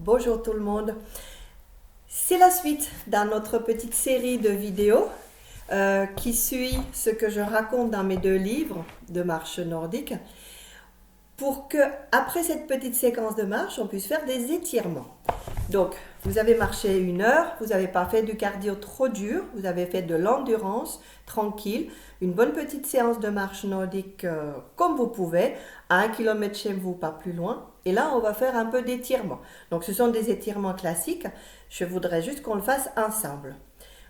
Bonjour tout le monde. C'est la suite dans notre petite série de vidéos qui suit ce que je raconte dans mes 2 livres de marche nordique pour que, après cette petite séquence de marche, on puisse faire des étirements. Donc, vous avez marché 1 heure, vous n'avez pas fait du cardio trop dur, vous avez fait de l'endurance tranquille, une bonne petite séance de marche nordique comme vous pouvez, à 1 km chez vous, pas plus loin. Et là, on va faire un peu d'étirement. Donc, ce sont des étirements classiques. Je voudrais juste qu'on le fasse ensemble.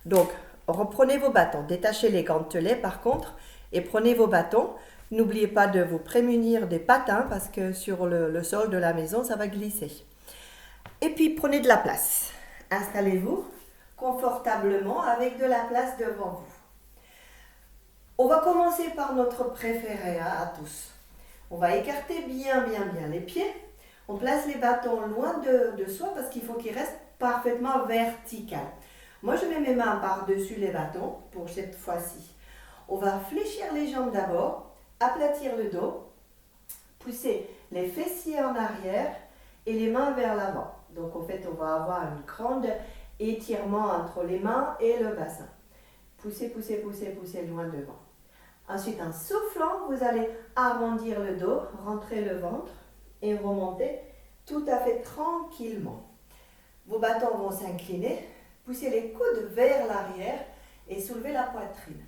Donc, reprenez vos bâtons. Détachez les gantelets par contre et prenez vos bâtons. N'oubliez pas de vous prémunir des patins parce que sur le sol de la maison, ça va glisser. Et puis, prenez de la place. Installez-vous confortablement avec de la place devant vous. On va commencer par notre préféré à tous. On va écarter bien les pieds. On place les bâtons loin de soi parce qu'il faut qu'ils restent parfaitement verticaux. Moi, je mets mes mains par-dessus les bâtons pour cette fois-ci. On va fléchir les jambes d'abord, aplatir le dos, pousser les fessiers en arrière et les mains vers l'avant. Donc, en fait, on va avoir un grand étirement entre les mains et le bassin. Poussez loin devant. Ensuite, en soufflant, vous allez arrondir le dos, rentrer le ventre et remonter tout à fait tranquillement. Vos bâtons vont s'incliner, poussez les coudes vers l'arrière et soulevez la poitrine.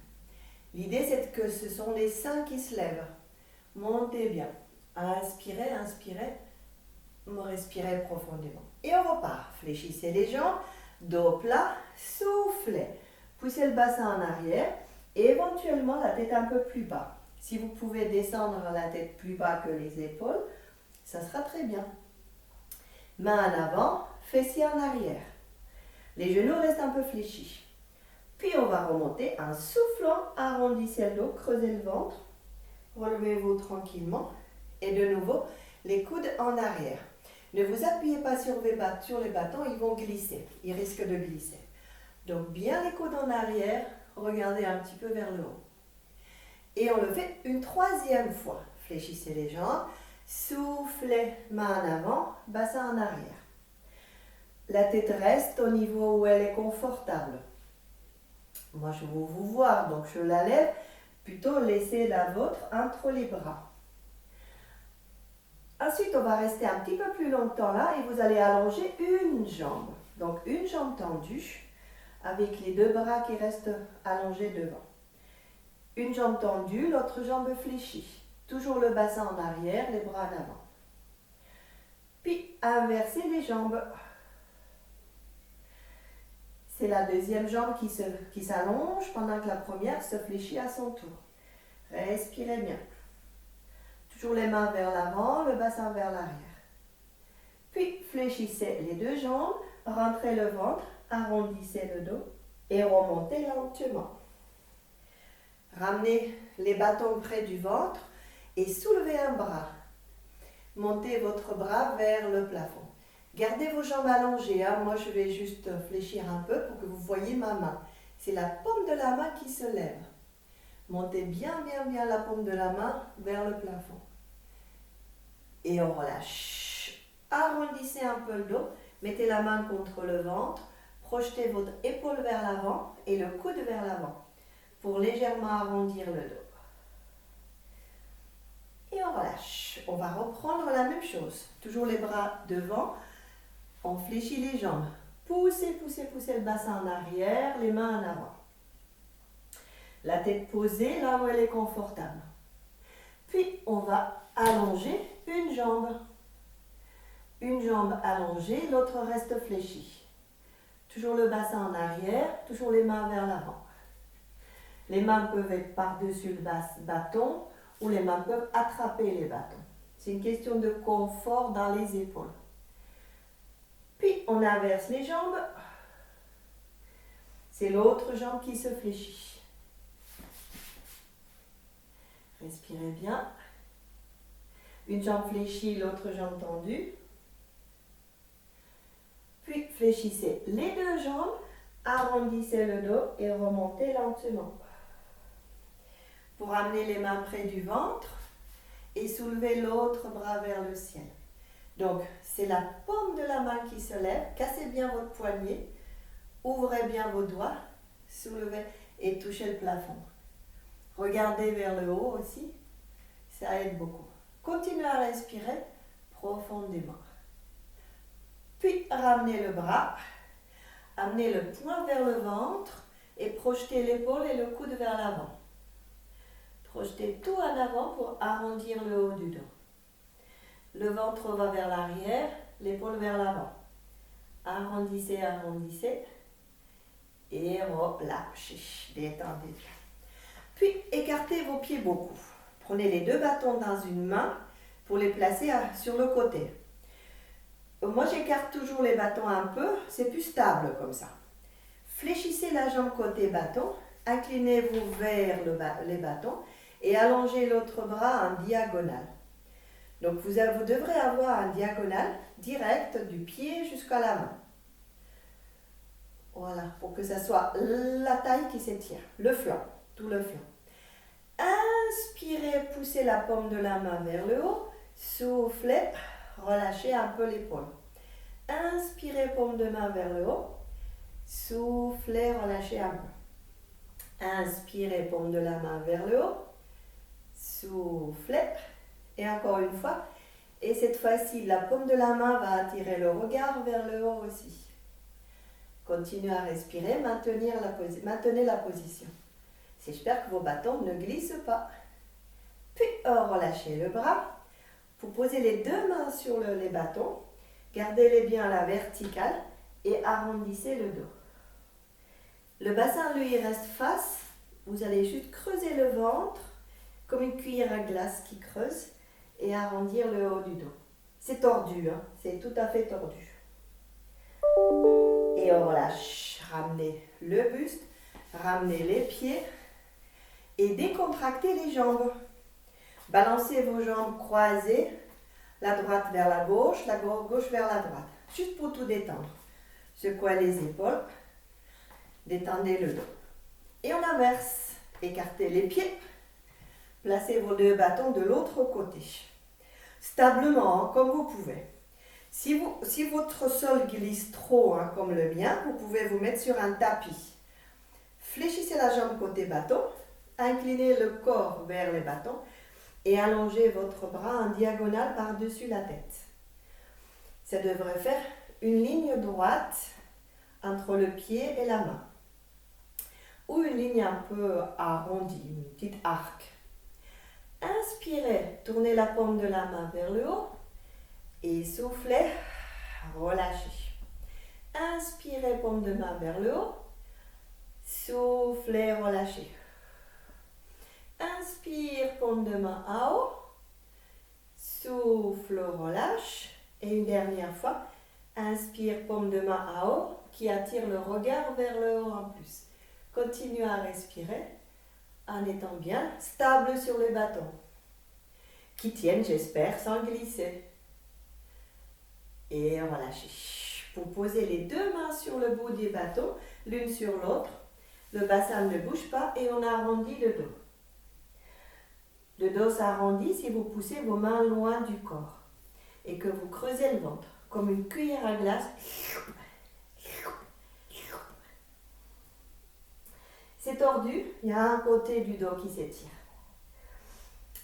L'idée, c'est que ce sont les seins qui se lèvent. Montez bien. Inspirez, respirez profondément. Et on repart. Fléchissez les jambes, dos plat, soufflez. Poussez le bassin en arrière et éventuellement la tête un peu plus bas. Si vous pouvez descendre la tête plus bas que les épaules, ça sera très bien. Main en avant, fessiers en arrière. Les genoux restent un peu fléchis. Puis on va remonter en soufflant, arrondissez le dos, creusez le ventre, relevez-vous tranquillement et de nouveau les coudes en arrière. Ne vous appuyez pas sur les bâtons, ils vont glisser, ils risquent de glisser. Donc bien les coudes en arrière, regardez un petit peu vers le haut. Et on le fait une 3e fois. Fléchissez les jambes, soufflez, main en avant, bassin en arrière. La tête reste au niveau où elle est confortable. Moi, je veux vous voir, donc je la lève. Plutôt laissez la vôtre entre les bras. Ensuite, on va rester un petit peu plus longtemps là et vous allez allonger une jambe. Donc, une jambe tendue avec les 2 bras qui restent allongés devant. Une jambe tendue, l'autre jambe fléchie. Toujours le bassin en arrière, les bras en avant. Puis, inversez les jambes. C'est la 2e jambe qui s'allonge pendant que la première se fléchit à son tour. Respirez bien. Toujours les mains vers l'avant, le bassin vers l'arrière. Puis, fléchissez les 2 jambes, rentrez le ventre, arrondissez le dos et remontez lentement. Ramenez les bâtons près du ventre et soulevez un bras. Montez votre bras vers le plafond. Gardez vos jambes allongées. Moi, je vais juste fléchir un peu pour que vous voyez ma main. C'est la paume de la main qui se lève. Montez bien la paume de la main vers le plafond. Et on relâche. Arrondissez un peu le dos. Mettez la main contre le ventre. Projetez votre épaule vers l'avant et le coude vers l'avant pour légèrement arrondir le dos. Et on relâche. On va reprendre la même chose. Toujours les bras devant. On fléchit les jambes. Poussez le bassin en arrière, les mains en avant. La tête posée là où elle est confortable. Puis on va allonger une jambe. Une jambe allongée, l'autre reste fléchie. Toujours le bassin en arrière, toujours les mains vers l'avant. Les mains peuvent être par-dessus le bâton ou les mains peuvent attraper les bâtons. C'est une question de confort dans les épaules. Puis on inverse les jambes. C'est l'autre jambe qui se fléchit. Respirez bien. Une jambe fléchie, l'autre jambe tendue. Puis fléchissez les 2 jambes, arrondissez le dos et remontez lentement. Pour amener les mains près du ventre et soulever l'autre bras vers le ciel. Donc, c'est la paume paume de la main qui se lève, cassez bien votre poignet, ouvrez bien vos doigts, soulevez et touchez le plafond. Regardez vers le haut aussi, ça aide beaucoup. Continuez à respirer profondément. Puis ramenez le bras, amenez le poing vers le ventre et projetez l'épaule et le coude vers l'avant. Projetez tout en avant pour arrondir le haut du dos. Le ventre va vers l'arrière, l'épaule vers l'avant. Arrondissez, arrondissez et relâchez, détendez bien. Puis écartez vos pieds beaucoup. Prenez les 2 bâtons dans une main pour les placer sur le côté. Moi j'écarte toujours les bâtons un peu, c'est plus stable comme ça. Fléchissez la jambe côté bâton, inclinez-vous vers les bâtons et allongez l'autre bras en diagonale. Donc vous devrez avoir un diagonale direct du pied jusqu'à la main. Voilà, pour que ça soit la taille qui s'étire, le flanc, tout le flanc. Inspirez, poussez la paume de la main vers le haut, soufflez, relâchez un peu l'épaule. Inspirez, paume de main vers le haut, soufflez, relâchez un peu. Inspirez, paume de la main vers le haut, soufflez, et encore une fois. Et cette fois-ci, la paume de la main va attirer le regard vers le haut aussi. Continuez à respirer, maintenez la position. J'espère que vos bâtons ne glissent pas. Puis relâchez le bras. Vous posez les 2 mains sur les bâtons. Gardez-les bien à la verticale et arrondissez le dos. Le bassin, lui, reste face. Vous allez juste creuser le ventre comme une cuillère à glace qui creuse et arrondir le haut du dos. C'est tordu, hein? C'est tout à fait tordu. Et on relâche. Ramenez le buste, ramenez les pieds et décontractez les jambes. Balancez vos jambes croisées, la droite vers la gauche vers la droite. Juste pour tout détendre. Secouez les épaules, détendez le dos. Et on inverse. Écartez les pieds, placez vos 2 bâtons de l'autre côté. Stablement, comme vous pouvez. Si votre sol glisse trop, comme le mien, vous pouvez vous mettre sur un tapis. Fléchissez la jambe côté bâton, inclinez le corps vers les bâtons et allongez votre bras en diagonale par-dessus la tête. Ça devrait faire une ligne droite entre le pied et la main. Ou une ligne un peu arrondie, une petite arc. Inspirez, tournez la paume de la main vers le haut et soufflez, relâchez. Inspirez, paume de main vers le haut, soufflez, relâchez. Inspire, paume de main à haut, souffle, relâche. Et une dernière fois, inspire, paume de main à haut, qui attire le regard vers le haut en plus. Continuez à respirer en étant bien stable sur les bâtons, qui tiennent, j'espère, sans glisser. Et relâchez. Vous posez les 2 mains sur le bout des bâtons, l'une sur l'autre. Le bassin ne bouge pas et on arrondit le dos. Le dos s'arrondit si vous poussez vos mains loin du corps et que vous creusez le ventre comme une cuillère à glace. C'est tordu, il y a un côté du dos qui s'étire.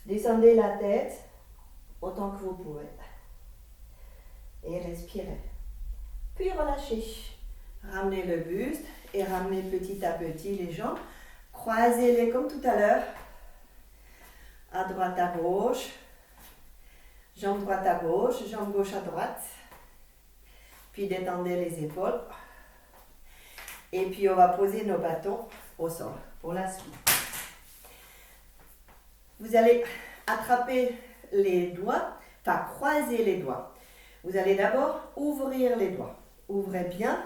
Descendez la tête autant que vous pouvez. Et respirez. Puis relâchez. Ramenez le buste et ramenez petit à petit les jambes. Croisez-les comme tout à l'heure. À droite, à gauche. Jambe droite à gauche, jambe gauche à droite. Puis détendez les épaules. Et puis on va poser nos bâtons au sol pour la suite. Vous allez attraper les doigts, enfin croiser les doigts. Vous allez d'abord ouvrir les doigts. Ouvrez bien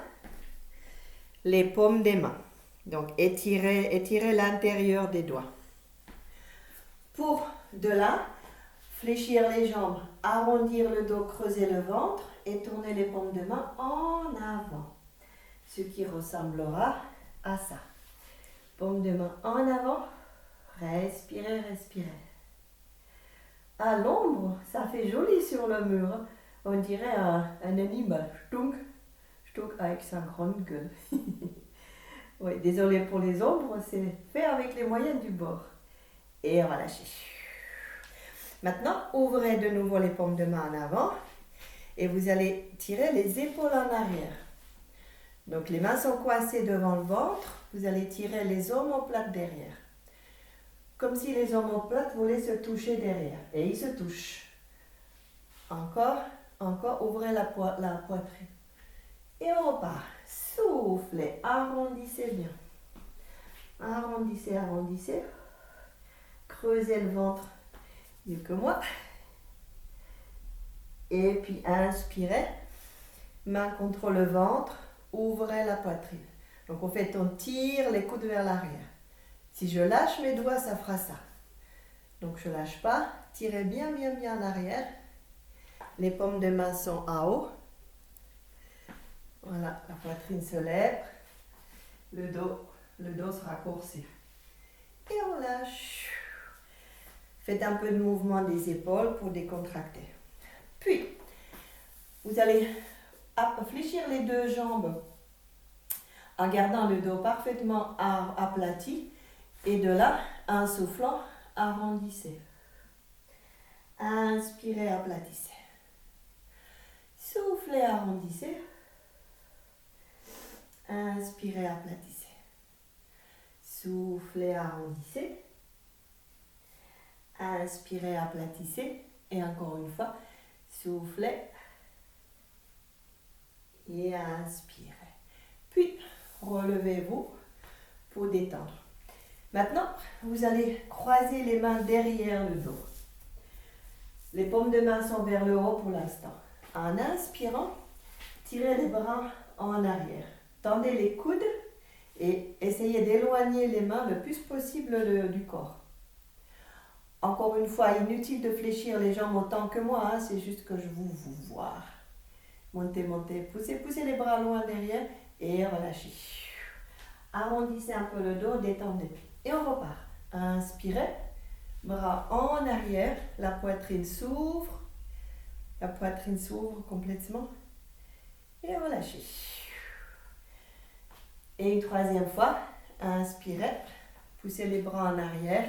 les paumes des mains. Donc étirez l'intérieur des doigts. Pour de là, fléchir les jambes, arrondir le dos, creuser le ventre et tourner les paumes de main en avant. Ce qui ressemblera à ça. Paume de main en avant. Respirez, respirez. À l'ombre, ça fait joli sur le mur. On dirait un animal. Stunk. Stunk avec sa grande gueule. Oui, désolé pour les ombres, c'est fait avec les moyens du bord. Et relâchez. Maintenant, ouvrez de nouveau les paumes de main en avant et vous allez tirer les épaules en arrière. Donc les mains sont coincées devant le ventre, vous allez tirer les omoplates derrière. Comme si les omoplates voulaient se toucher derrière. Et ils se touchent. Encore, ouvrez la poitrine. Et on repart. Soufflez, arrondissez bien. Arrondissez, arrondissez. Creusez le ventre mieux que moi. Et puis inspirez. Main contre le ventre. Ouvrez la poitrine. Donc on tire les coudes vers l'arrière. Si je lâche mes doigts, ça fera ça. Donc je ne lâche pas. Tirez bien, bien, bien en arrière. Les paumes de main sont en haut. Voilà, la poitrine se lève. Le dos se raccourcit. Et on lâche. Faites un peu de mouvement des épaules pour décontracter. Puis, vous allez fléchir les deux jambes en gardant le dos parfaitement aplati. Et de là, en soufflant, arrondissez. Inspirez, aplatissez. Soufflez, arrondissez. Inspirez, aplatissez. Soufflez, arrondissez. Inspirez, aplatissez. Et encore une fois, soufflez. Et inspirez. Puis, relevez-vous pour détendre. Maintenant, vous allez croiser les mains derrière le dos. Les paumes de main sont vers le haut pour l'instant. En inspirant, tirez les bras en arrière. Tendez les coudes et essayez d'éloigner les mains le plus possible du corps. Encore une fois, inutile de fléchir les jambes autant que moi, hein, c'est juste que je vous vois. Montez, montez, poussez les bras loin derrière et relâchez. Arrondissez un peu le dos, détendez. Et on repart. Inspirez, bras en arrière, la poitrine s'ouvre. La poitrine s'ouvre complètement. Et relâchez. Et une troisième fois, inspirez, poussez les bras en arrière.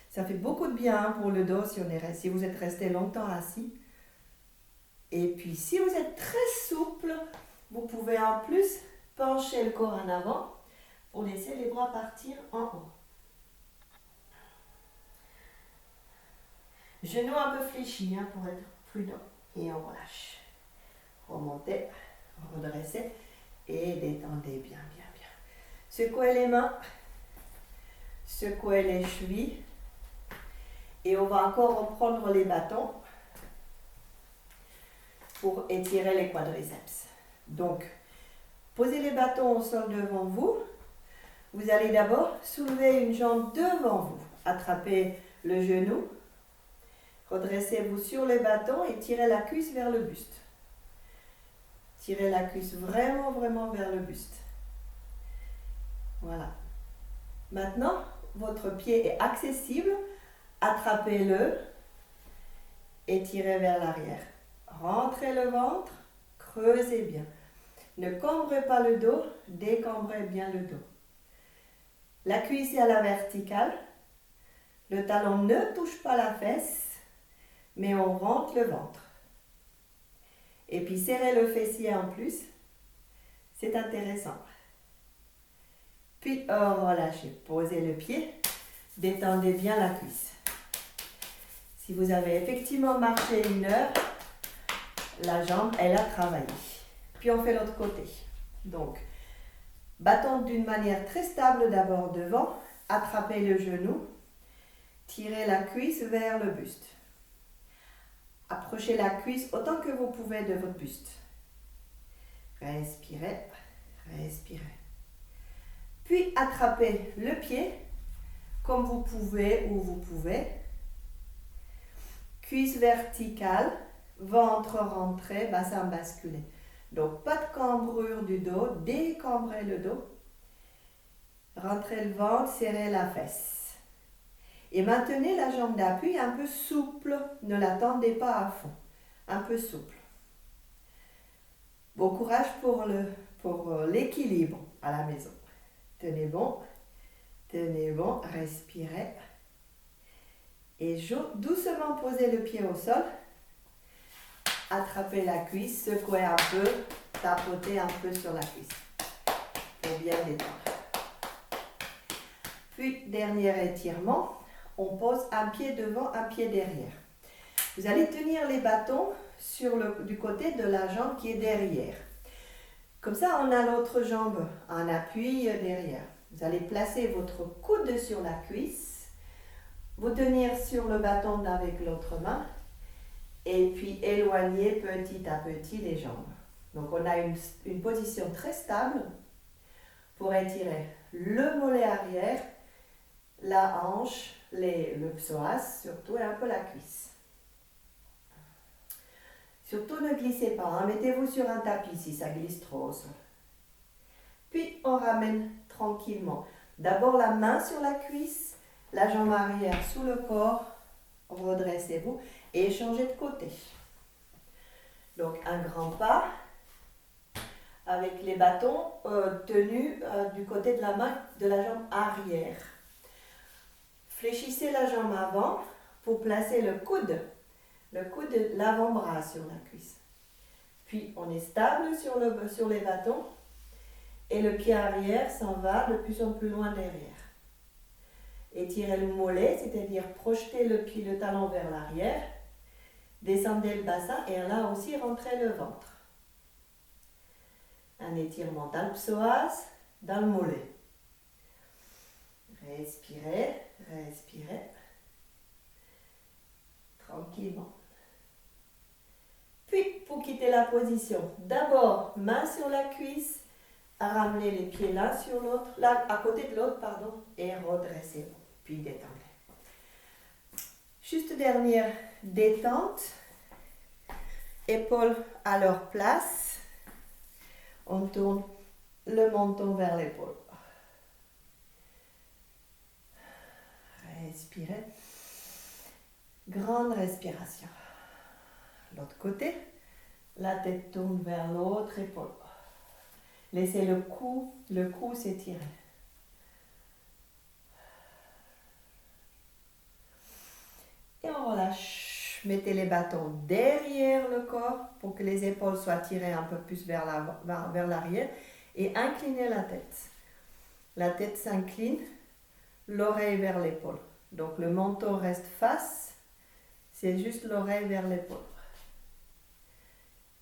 Ça fait beaucoup de bien pour le dos si vous êtes resté longtemps assis. Et puis si vous êtes très souple, vous pouvez en plus pencher le corps en avant pour laisser les bras partir en haut. Genoux un peu fléchis pour être prudent. Et on relâche. Remontez, redressez et détendez bien, bien, bien. Secouez les mains, secouez les chevilles. Et on va encore reprendre les bâtons pour étirer les quadriceps. Donc, posez les bâtons au sol devant vous. Vous allez d'abord soulever une jambe devant vous. Attrapez le genou. Redressez-vous sur les bâtons et tirez la cuisse vers le buste. Tirez la cuisse vraiment, vraiment vers le buste. Voilà. Maintenant, votre pied est accessible. Attrapez-le et tirez vers l'arrière. Rentrez le ventre, creusez bien. Ne cambrez pas le dos, décambrez bien le dos. La cuisse est à la verticale. Le talon ne touche pas la fesse, mais on rentre le ventre. Et puis serrez le fessier en plus. C'est intéressant. Puis relâchez. Posez le pied. Détendez bien la cuisse. Si vous avez effectivement marché 1 heure, la jambe, elle a travaillé. Puis on fait l'autre côté. Donc, bâton d'une manière très stable d'abord devant. Attrapez le genou. Tirez la cuisse vers le buste. Approchez la cuisse autant que vous pouvez de votre buste. Respirez, respirez. Puis attrapez le pied comme vous pouvez, où vous pouvez. Cuisse verticale, ventre rentré, bassin basculé. Donc pas de cambrure du dos, décambrez le dos. Rentrez le ventre, serrez la fesse. Et maintenez la jambe d'appui un peu souple, ne la tendez pas à fond, un peu souple. Bon courage pour l'équilibre à la maison. Tenez bon, respirez. Et doucement posez le pied au sol. Attrapez la cuisse, secouez un peu, tapotez un peu sur la cuisse pour bien détendre. Puis, dernier étirement, on pose un pied devant, un pied derrière. Vous allez tenir les bâtons du côté de la jambe qui est derrière. Comme ça, on a l'autre jambe en appui derrière. Vous allez placer votre coude sur la cuisse, vous tenir sur le bâton avec l'autre main et puis éloigner petit à petit les jambes. Donc, on a une position très stable pour étirer le mollet arrière, la hanche, le psoas surtout et un peu la cuisse. Surtout ne glissez pas, hein. Mettez-vous sur un tapis si ça glisse trop au sol. Puis on ramène tranquillement. D'abord la main sur la cuisse, la jambe arrière sous le corps, redressez-vous et changez de côté. Donc un grand pas avec les bâtons tenus du côté de la main de la jambe arrière. Fléchissez la jambe avant pour placer le coude l'avant-bras sur la cuisse. Puis on est stable sur les bâtons et le pied arrière s'en va de plus en plus loin derrière. Étirez le mollet, c'est-à-dire projetez le talon vers l'arrière, descendez le bassin et là aussi rentrez le ventre. Un étirement dans le psoas, dans le mollet. Respirez. Tranquillement. Puis, pour quitter la position, d'abord, main sur la cuisse, ramenez les pieds l'un sur l'autre, là, à côté de l'autre, et redressez-vous, puis détendez. Juste dernière détente, épaules à leur place, on tourne le menton vers l'épaule. Respirez. Grande respiration. L'autre côté, la tête tourne vers l'autre épaule. Laissez le cou s'étirer. Et on relâche. Mettez les bâtons derrière le corps pour que les épaules soient tirées un peu plus vers l'arrière et inclinez la tête. La tête s'incline, l'oreille vers l'épaule. Donc le menton reste face, c'est juste l'oreille vers l'épaule.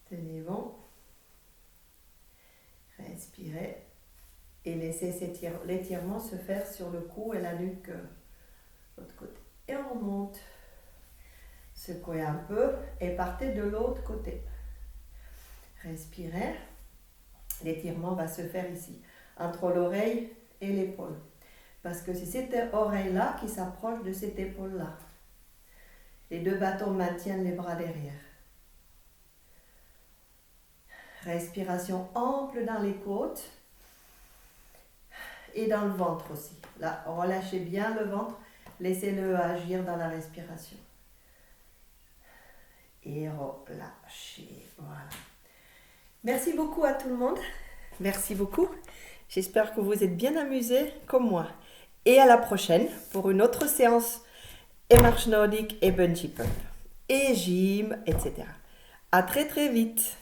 Tenez bon. Respirez et laissez l'étirement se faire sur le cou et la nuque de l'autre côté. Et on remonte. Secouez un peu et partez de l'autre côté. Respirez. L'étirement va se faire ici, entre l'oreille et l'épaule. Parce que c'est cette oreille-là qui s'approche de cette épaule-là. Les deux bâtons maintiennent les bras derrière. Respiration ample dans les côtes et dans le ventre aussi. Là, relâchez bien le ventre, laissez-le agir dans la respiration. Et relâchez, voilà. Merci beaucoup à tout le monde. Merci beaucoup. J'espère que vous êtes bien amusés comme moi. Et à la prochaine pour une autre séance et marche nordique et bungee pump et gym, etc. À très très vite.